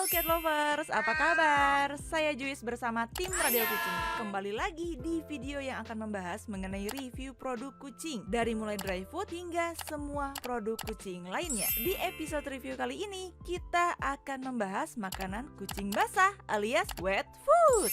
Cat Lovers, apa kabar? Saya Juis bersama tim Radio Kucing. Kembali lagi di video yang akan membahas mengenai review produk kucing, dari mulai dry food hingga semua produk kucing lainnya. Di episode review kali ini, kita akan membahas makanan kucing basah alias wet food.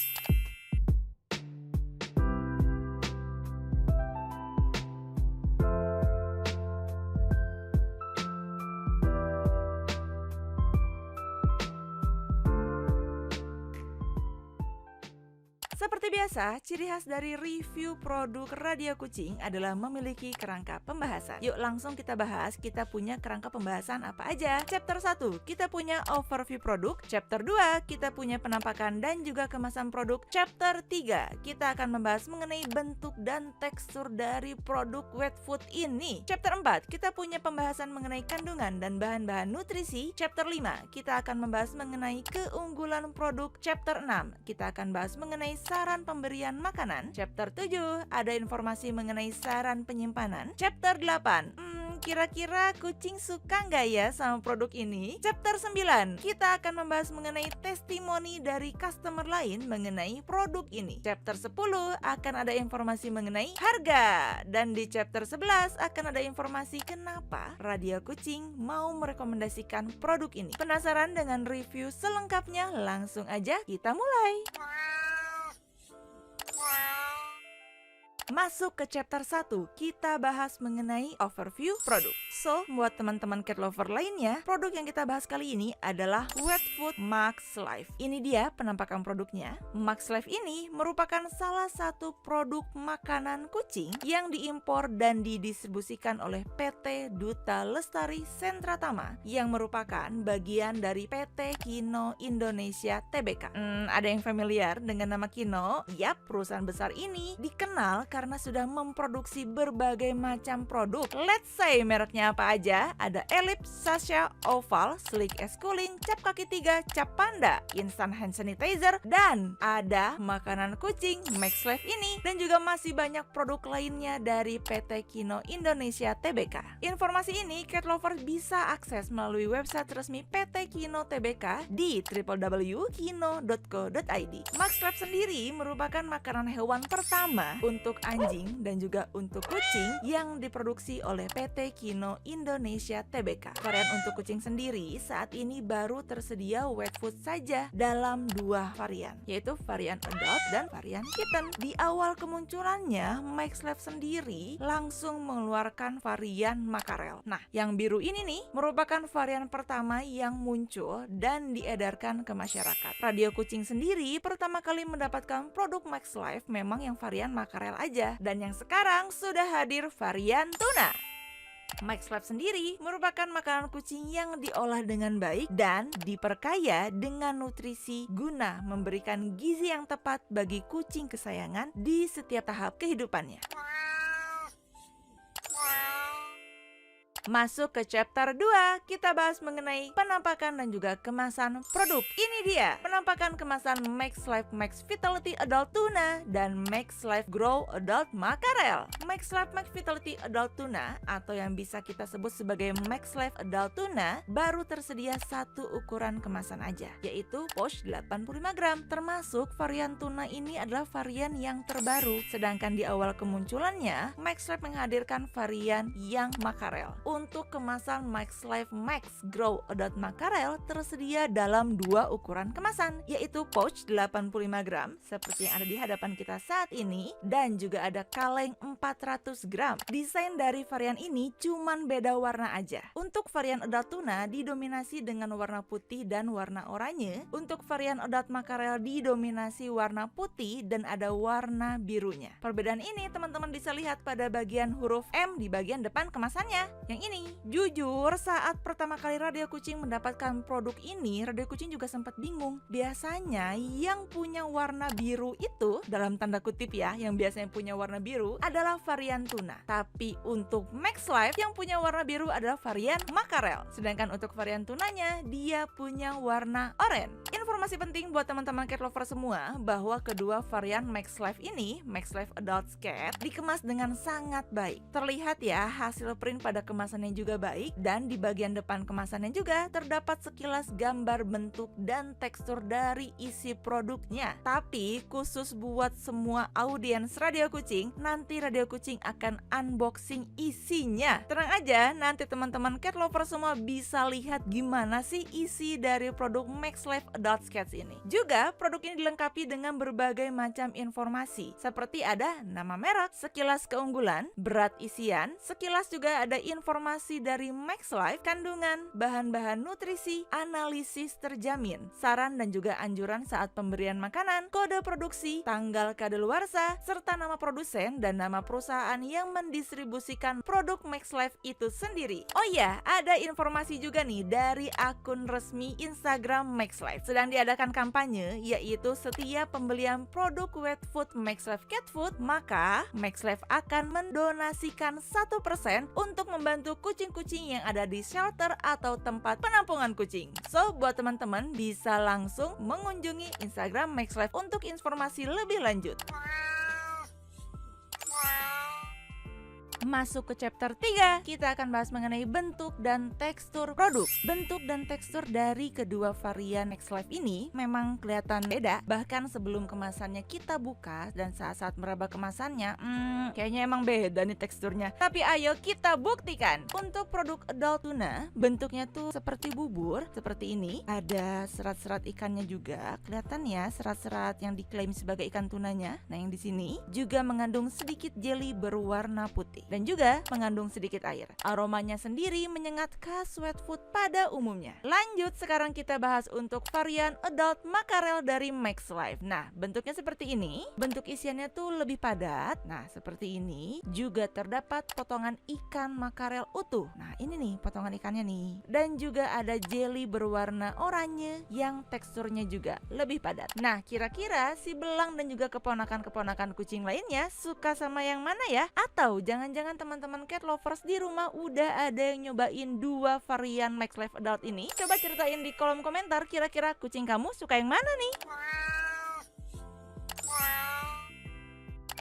Seperti biasa, ciri khas dari review produk Radio Kucing adalah memiliki kerangka pembahasan. Yuk langsung kita bahas, kita punya kerangka pembahasan apa aja. Chapter 1, kita punya overview produk. Chapter 2, kita punya penampakan dan juga kemasan produk. Chapter 3, kita akan membahas mengenai bentuk dan tekstur dari produk wet food ini. Chapter 4, kita punya pembahasan mengenai kandungan dan bahan-bahan nutrisi. Chapter 5, kita akan membahas mengenai keunggulan produk. Chapter 6, kita akan bahas mengenai saran pemberian makanan. Chapter 7 ada informasi mengenai saran penyimpanan. Chapter 8 kira-kira kucing suka nggak ya sama produk ini? Chapter 9 kita akan membahas mengenai testimoni dari customer lain mengenai produk ini. Chapter 10 akan ada informasi mengenai harga. Dan di chapter 11 akan ada informasi kenapa Radio Kucing mau merekomendasikan produk ini. Penasaran dengan review selengkapnya? Langsung aja kita mulai. Masuk ke chapter 1, kita bahas mengenai overview produk. So, buat teman-teman cat lover lainnya, produk yang kita bahas kali ini adalah Wet Food Max Life. Ini dia penampakan produknya. Max Life ini merupakan salah satu produk makanan kucing yang diimpor dan didistribusikan oleh PT Duta Lestari Sentratama yang merupakan bagian dari PT Kino Indonesia Tbk. Ada yang familiar dengan nama Kino? Yap, perusahaan besar ini dikenal karena sudah memproduksi berbagai macam produk. Let's say mereknya apa aja? Ada Ellipse, Sasha, Oval, Slick S Cooling, Cap Kaki 3, Cap Panda, Instant Hand Sanitizer, dan ada makanan kucing Max Life ini, dan juga masih banyak produk lainnya dari PT Kino Indonesia Tbk. Informasi ini cat lover bisa akses melalui website resmi PT Kino Tbk di www.kino.co.id. Max Life sendiri merupakan makanan hewan pertama untuk anjing dan juga untuk kucing yang diproduksi oleh PT Kino Indonesia Tbk. Varian untuk kucing sendiri saat ini baru tersedia wet food saja dalam 2 varian, yaitu varian adult dan varian kitten. Di awal kemunculannya, Max Life sendiri langsung mengeluarkan varian makarel. Nah, yang biru ini nih merupakan varian pertama yang muncul dan diedarkan ke masyarakat. Radio Kucing sendiri pertama kali mendapatkan produk Max Life memang yang varian makarel aja, dan yang sekarang sudah hadir varian tuna. Max Life sendiri merupakan makanan kucing yang diolah dengan baik dan diperkaya dengan nutrisi guna memberikan gizi yang tepat bagi kucing kesayangan di setiap tahap kehidupannya. Masuk ke chapter 2, kita bahas mengenai penampakan dan juga kemasan produk. Ini dia penampakan kemasan Max Life Max Vitality Adult Tuna dan Max Life Grow Adult Makarel. Max Life Max Vitality Adult Tuna atau yang bisa kita sebut sebagai Max Life Adult Tuna baru tersedia satu ukuran kemasan aja, yaitu pouch 85 gram. Termasuk varian tuna ini adalah varian yang terbaru. Sedangkan di awal kemunculannya, Max Life menghadirkan varian yang makarel. Untuk kemasan Max Life Max Grow Adult Makarel tersedia dalam 2 ukuran kemasan, yaitu pouch 85 gram seperti yang ada di hadapan kita saat ini, dan juga ada kaleng 400 gram. Desain dari varian ini cuman beda warna aja. Untuk varian adult tuna didominasi dengan warna putih dan warna oranye. Untuk varian adult makarel didominasi warna putih dan ada warna birunya. Perbedaan ini teman-teman bisa lihat pada bagian huruf M di bagian depan kemasannya. Yang ini, jujur saat pertama kali Radio Kucing mendapatkan produk ini, Radio Kucing juga sempat bingung. Biasanya yang punya warna biru itu, dalam tanda kutip ya, yang biasanya punya warna biru adalah varian tuna. Tapi untuk Max Life yang punya warna biru adalah varian makarel. Sedangkan untuk varian tunanya, dia punya warna oranye. Informasi Informasi penting buat teman-teman cat lover semua bahwa kedua varian Max Life ini, Max Life Adult Cat, dikemas dengan sangat baik. Terlihat ya hasil print pada kemasannya juga baik, dan di bagian depan kemasannya juga terdapat sekilas gambar bentuk dan tekstur dari isi produknya. Tapi khusus buat semua audiens Radio Kucing, nanti Radio Kucing akan unboxing isinya. Tenang aja, nanti teman-teman cat lover semua bisa lihat gimana sih isi dari produk Max Life Adult Cats ini. Juga produk ini dilengkapi dengan berbagai macam informasi seperti ada nama merek, sekilas keunggulan, berat isian, sekilas juga ada informasi dari Max Life, kandungan, bahan-bahan nutrisi, analisis terjamin, saran dan juga anjuran saat pemberian makanan, kode produksi, tanggal kadaluarsa, serta nama produsen dan nama perusahaan yang mendistribusikan produk Max Life itu sendiri. Oh iya, ada informasi juga nih dari akun resmi Instagram Max Life. Sedang diadakan kampanye, yaitu setiap pembelian produk wet food Max Life Cat Food, maka Max Life akan mendonasikan 1% untuk membantu kucing-kucing yang ada di shelter atau tempat penampungan kucing. So, buat teman-teman bisa langsung mengunjungi Instagram Max Life untuk informasi lebih lanjut. Masuk ke chapter 3, kita akan bahas mengenai bentuk dan tekstur produk. Bentuk dan tekstur dari kedua varian Max Life ini memang kelihatan beda. Bahkan sebelum kemasannya kita buka dan saat-saat meraba kemasannya, kayaknya emang beda nih teksturnya. Tapi ayo kita buktikan. Untuk produk adult tuna, bentuknya tuh seperti bubur, seperti ini. Ada serat-serat ikannya juga, kelihatan ya serat-serat yang diklaim sebagai ikan tunanya. Nah, yang di sini juga mengandung sedikit jelly berwarna putih dan juga mengandung sedikit air. Aromanya sendiri menyengat khas wet food pada umumnya. Lanjut, sekarang kita bahas untuk varian adult makarel dari Max Life. Nah, bentuknya seperti ini. Bentuk isiannya tuh lebih padat. Nah, seperti ini. Juga terdapat potongan ikan makarel utuh. Nah, ini nih potongan ikannya nih. Dan juga ada jelly berwarna oranye yang teksturnya juga lebih padat. Nah, kira-kira si belang dan juga keponakan-keponakan kucing lainnya suka sama yang mana ya? Atau jangan-jangan teman-teman cat lovers di rumah udah ada yang nyobain dua varian Max Life Adult ini? Coba ceritain di kolom komentar, kira-kira kucing kamu suka yang mana nih?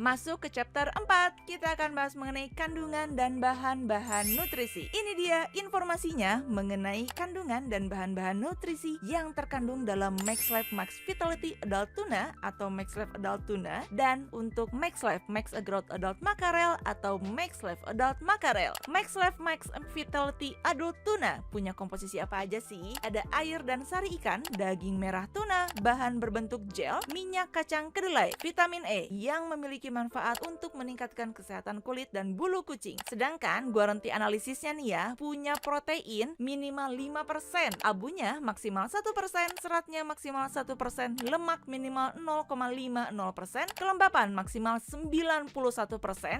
Masuk ke chapter 4, kita akan bahas mengenai kandungan dan bahan-bahan nutrisi. Ini dia informasinya mengenai kandungan dan bahan-bahan nutrisi yang terkandung dalam Max Life Max Vitality Adult Tuna atau Max Life Adult Tuna, dan untuk Max Life Max Growth Adult Mackerel atau Max Life Adult Mackerel. Max Life Max Vitality Adult Tuna punya komposisi apa aja sih? Ada air dan sari ikan, daging merah tuna, bahan berbentuk gel, minyak kacang kedelai, vitamin E yang memiliki manfaat untuk meningkatkan kesehatan kulit dan bulu kucing. Sedangkan guaranti analisisnya nih ya, punya protein minimal 5%, abunya maksimal 1%, seratnya maksimal 1%, lemak minimal 0,50%, kelembapan maksimal 91%,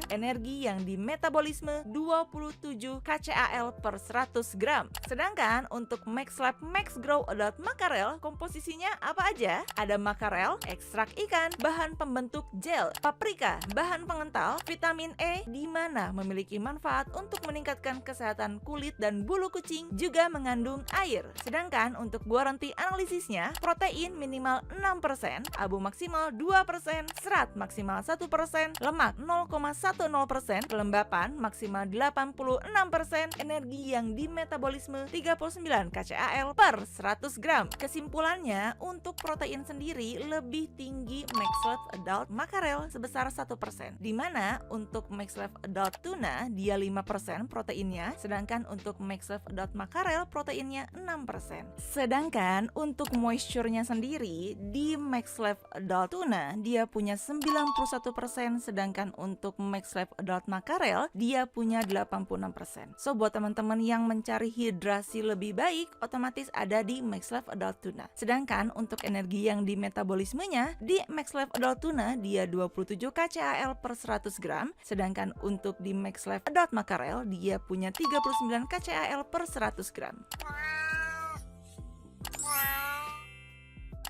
energi yang di metabolisme 27 kcal per 100 gram. Sedangkan untuk Max Life Max Grow Adult Mackerel, komposisinya apa aja? Ada mackerel, ekstrak ikan, bahan pembentuk gel, paprika, bahan pengental, vitamin E di mana memiliki manfaat untuk meningkatkan kesehatan kulit dan bulu kucing, juga mengandung air. Sedangkan untuk guaranti analisisnya, protein minimal 6%, abu maksimal 2%, serat maksimal 1%, lemak 0,10%, kelembapan maksimal 86%, energi yang di metabolisme 39 kcal per 100 gram. Kesimpulannya, untuk protein sendiri lebih tinggi Max Life Adult Mackerel sebesar 1%, di mana untuk Max Life Adult Tuna dia 5% proteinnya, sedangkan untuk Max Life Adult Mackerel proteinnya 6%. Sedangkan untuk moisture-nya sendiri di Max Life Adult Tuna dia punya 91%, sedangkan untuk Max Life Adult Mackerel dia punya 86%. So, buat teman-teman yang mencari hidrasi lebih baik, otomatis ada di Max Life Adult Tuna. Sedangkan untuk energi yang di metabolismenya di Max Life Adult Tuna dia 27 kcal per 100 gram, sedangkan untuk di Max Life Adult Mackerel dia punya 39 kcal per 100 gram.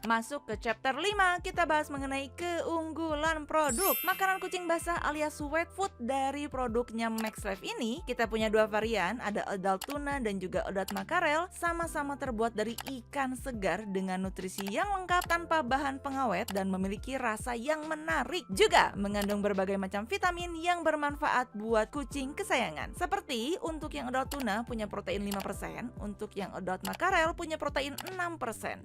Masuk ke chapter 5, kita bahas mengenai keunggulan produk makanan kucing basah alias wet food dari produknya Max Life ini. Kita punya dua varian, ada adult tuna dan juga adult makarel, sama-sama terbuat dari ikan segar dengan nutrisi yang lengkap tanpa bahan pengawet dan memiliki rasa yang menarik. Juga mengandung berbagai macam vitamin yang bermanfaat buat kucing kesayangan. Seperti untuk yang adult tuna punya protein 5%, untuk yang adult makarel punya protein 6%.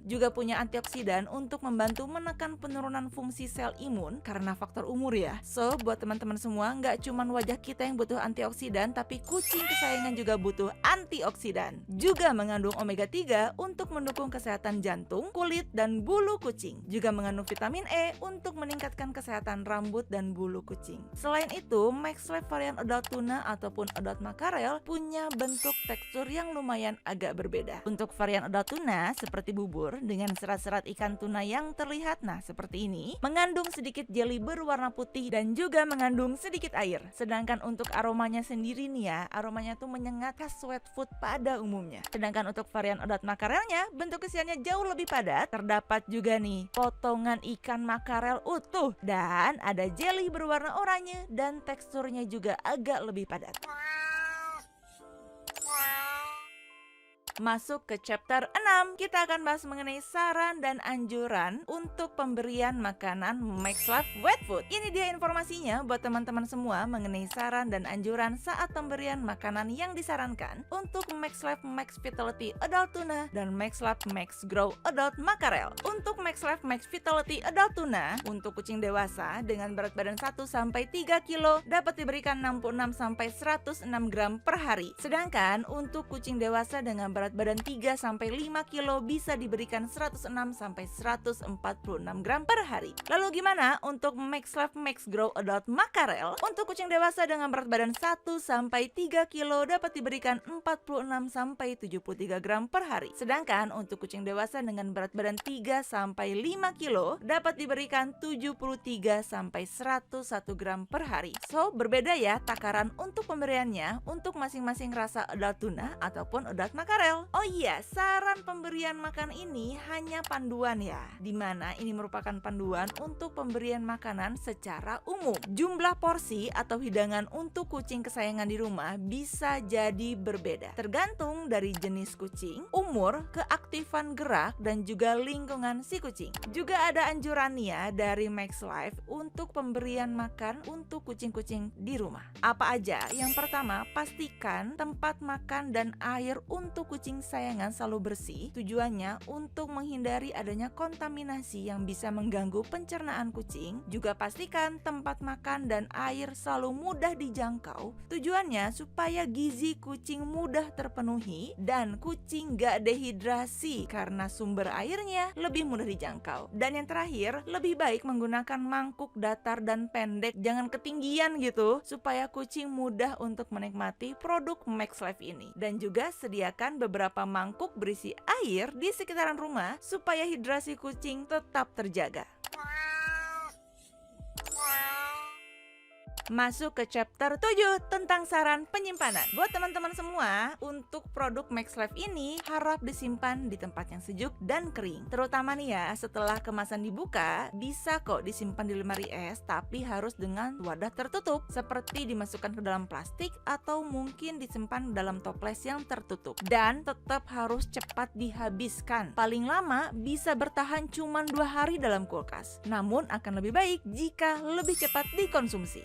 Juga punya antioksidan untuk membantu menekan penurunan fungsi sel imun karena faktor umur ya. So, buat teman-teman semua, nggak cuma wajah kita yang butuh antioksidan, tapi kucing kesayangan juga butuh antioksidan. Juga mengandung omega 3 untuk mendukung kesehatan jantung, kulit, dan bulu kucing. Juga mengandung vitamin E untuk meningkatkan kesehatan rambut dan bulu kucing. Selain itu, Max Life varian adult tuna ataupun adult makarel punya bentuk tekstur yang lumayan agak berbeda. Untuk varian adult tuna seperti bubur dengan serat-serat ikan tuna yang terlihat seperti ini, mengandung sedikit jelly berwarna putih dan juga mengandung sedikit air. Sedangkan untuk aromanya sendiri nih ya, aromanya tuh menyengat khas wet food pada umumnya. Sedangkan untuk varian adult makarelnya, bentuk isiannya jauh lebih padat. Terdapat juga nih potongan ikan makarel utuh dan ada jelly berwarna oranye dan teksturnya juga agak lebih padat. Masuk ke chapter 6, kita akan bahas mengenai saran dan anjuran untuk pemberian makanan Max Life Wet Food. Ini dia informasinya buat teman-teman semua mengenai saran dan anjuran saat pemberian makanan yang disarankan untuk Max Life Max Vitality Adult Tuna dan Max Life Max Grow Adult Makarel. Untuk Max Life Max Vitality Adult Tuna, untuk kucing dewasa dengan berat badan 1-3 kilo dapat diberikan 66-106 gram per hari. Sedangkan untuk kucing dewasa dengan berat badan 3-5 kilo bisa diberikan 106-146 gram per hari. Lalu gimana untuk Max Life Max Grow Adult Makarel? Untuk kucing dewasa dengan berat badan 1-3 kilo dapat diberikan 46-73 gram per hari. Sedangkan untuk kucing dewasa dengan berat badan 3-5 kilo dapat diberikan 73-101 gram per hari. So, berbeda ya takaran untuk pemberiannya untuk masing-masing rasa adult tuna ataupun adult makarel. Oh iya, saran pemberian makan ini hanya panduan ya, dimana ini merupakan panduan untuk pemberian makanan secara umum. Jumlah porsi atau hidangan untuk kucing kesayangan di rumah bisa jadi berbeda, tergantung dari jenis kucing, umur, keaktifan gerak, dan juga lingkungan si kucing. Juga ada anjurannya dari Max Life untuk pemberian makan untuk kucing-kucing di rumah. Apa aja? Yang pertama, pastikan tempat makan dan air untuk kucing sayangan selalu bersih. Tujuannya untuk menghindari adanya kontaminasi yang bisa mengganggu pencernaan kucing. Juga pastikan tempat makan dan air selalu mudah dijangkau. Tujuannya supaya gizi kucing mudah terpenuhi dan kucing gak dehidrasi karena sumber airnya lebih mudah dijangkau. Dan yang terakhir, lebih baik menggunakan mangkuk datar dan pendek, jangan ketinggian gitu, supaya kucing mudah untuk menikmati produk Max Life ini. Dan juga sediakan beberapa mangkuk berisi air di sekitaran rumah supaya hidrasi kucing tetap terjaga. Masuk ke chapter 7 tentang saran penyimpanan. Buat teman-teman semua, untuk produk Max Life ini harap disimpan di tempat yang sejuk dan kering. Terutama nih ya, setelah kemasan dibuka, bisa kok disimpan di lemari es, tapi harus dengan wadah tertutup, seperti dimasukkan ke dalam plastik atau mungkin disimpan dalam toples yang tertutup. Dan tetap harus cepat dihabiskan. Paling lama bisa bertahan cuma 2 hari dalam kulkas. Namun akan lebih baik jika lebih cepat dikonsumsi.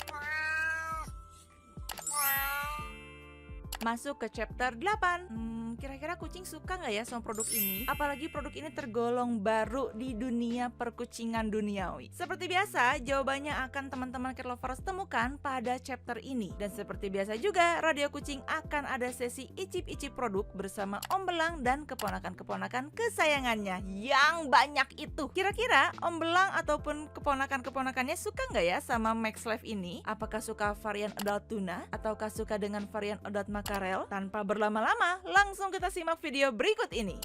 Masuk ke chapter 8. Kira-kira kucing suka nggak ya sama produk ini? Apalagi produk ini tergolong baru di dunia perkucingan duniawi. Seperti biasa, jawabannya akan teman-teman cat lovers temukan pada chapter ini. Dan seperti biasa juga, Radio Kucing akan ada sesi icip-icip produk bersama Om Belang dan keponakan-keponakan kesayangannya yang banyak itu. Kira-kira Om Belang ataupun keponakan-keponakannya suka nggak ya sama Max Life ini? Apakah suka varian adult tuna ataukah suka dengan varian adult makarel? Tanpa berlama-lama, langsung kita simak video berikut ini.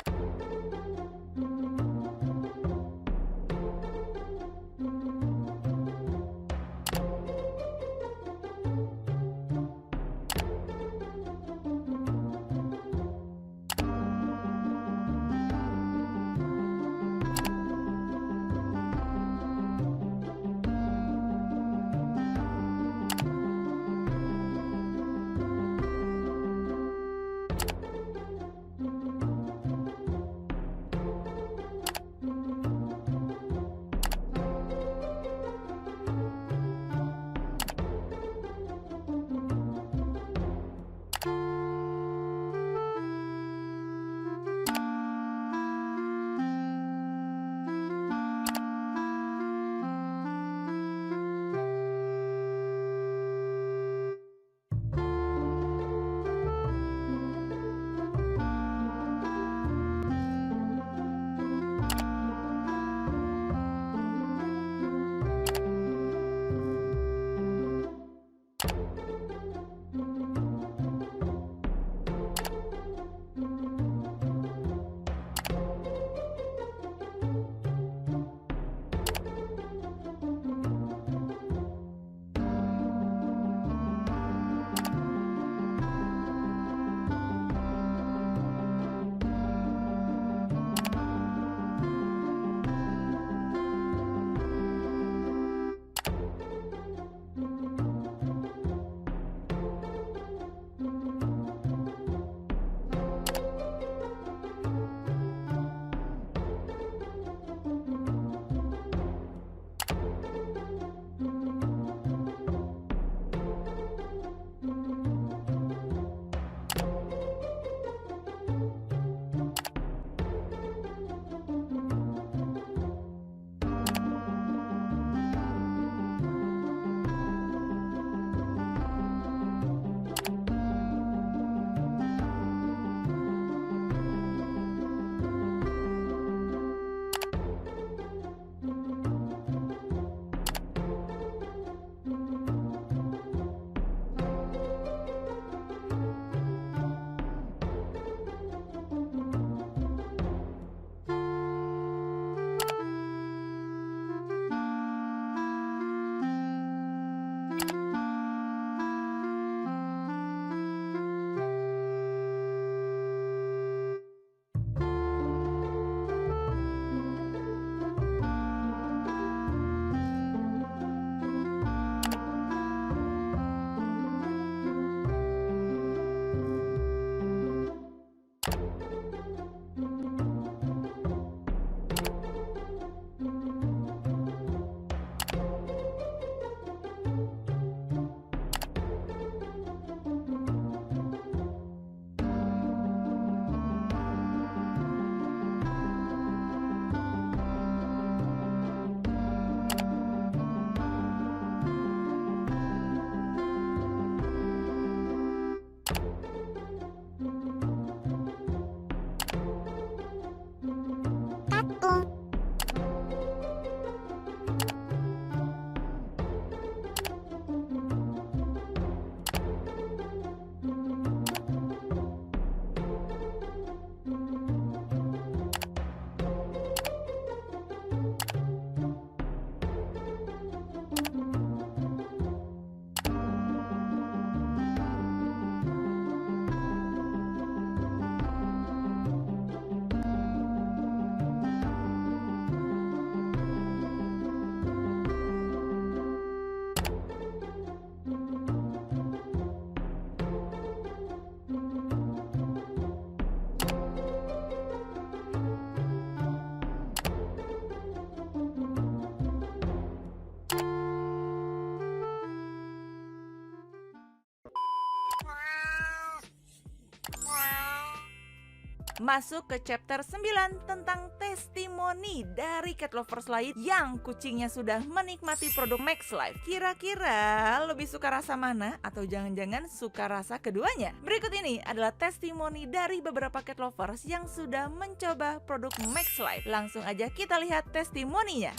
Masuk ke chapter 9 tentang testimoni dari cat lovers lain yang kucingnya sudah menikmati produk Max Life. Kira-kira lebih suka rasa mana atau jangan-jangan suka rasa keduanya? Berikut ini adalah testimoni dari beberapa cat lovers yang sudah mencoba produk Max Life. Langsung aja kita lihat testimoninya.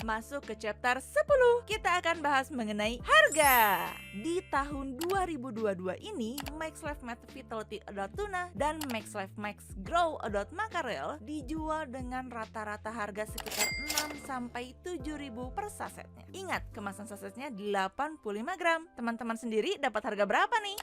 Masuk ke chapter 10, kita akan bahas mengenai harga. Di tahun 2022 ini, Max Life Max Vitality Adult Tuna dan Max Life Max Grow Adult Mackerel dijual dengan rata-rata harga sekitar 6-7 ribu per sasetnya. Ingat, kemasan sasetnya 85 gram. Teman-teman sendiri dapat harga berapa nih?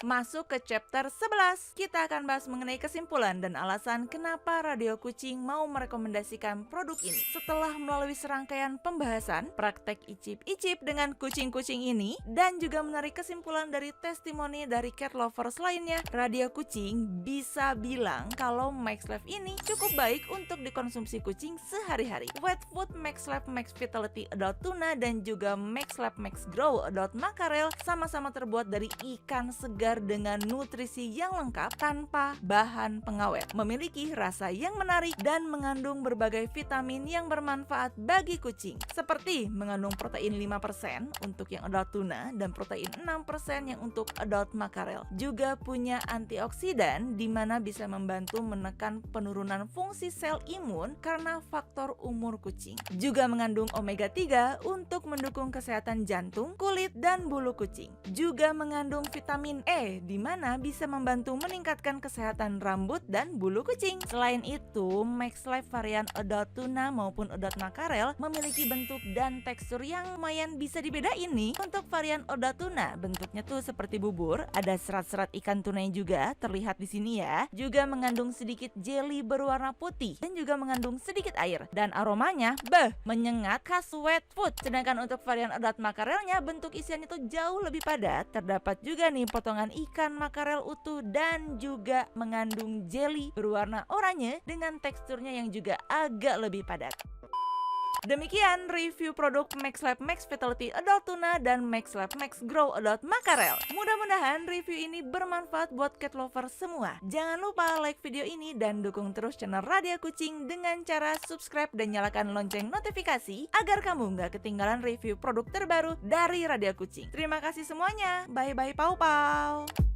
Masuk ke chapter 11, kita akan bahas mengenai kesimpulan dan alasan kenapa Radio Kucing mau merekomendasikan produk ini. Setelah melalui serangkaian pembahasan, praktek icip-icip dengan kucing-kucing ini, dan juga menarik kesimpulan dari testimoni dari cat lovers lainnya, Radio Kucing bisa bilang kalau Max Life ini cukup baik untuk dikonsumsi kucing sehari-hari. Wet Food Max Life Max Vitality Adult Tuna dan juga Max Life Max Grow Adult Mackerel sama-sama terbuat dari ikan segar dengan nutrisi yang lengkap tanpa bahan pengawet, memiliki rasa yang menarik dan mengandung berbagai vitamin yang bermanfaat bagi kucing, seperti mengandung protein 5% untuk yang adult tuna dan protein 6% yang untuk adult mackerel. Juga punya antioksidan di mana bisa membantu menekan penurunan fungsi sel imun karena faktor umur kucing. Juga mengandung omega 3 untuk mendukung kesehatan jantung, kulit, dan bulu kucing. Juga mengandung vitamin E di mana bisa membantu meningkatkan kesehatan rambut dan bulu kucing. Selain itu, Max Life varian adult tuna maupun adult mackerel memiliki bentuk dan tekstur yang lumayan bisa dibedain nih. Untuk varian adult tuna, bentuknya tuh seperti bubur, ada serat-serat ikan tuna juga terlihat di sini ya. Juga mengandung sedikit jelly berwarna putih dan juga mengandung sedikit air dan aromanya menyengat khas wet food. Sedangkan untuk varian adult mackerelnya bentuk isiannya tuh jauh lebih padat. Terdapat juga nih potongan ikan makarel utuh dan juga mengandung jelly berwarna oranye dengan teksturnya yang juga agak lebih padat. Demikian review produk Max Life Max Vitality Adult Tuna dan Max Life Max Grow Adult Mackerel. Mudah-mudahan review ini bermanfaat buat cat lover semua. Jangan lupa like video ini dan dukung terus channel Radio Kucing dengan cara subscribe dan nyalakan lonceng notifikasi agar kamu nggak ketinggalan review produk terbaru dari Radio Kucing. Terima kasih semuanya. Bye-bye, pau-pau.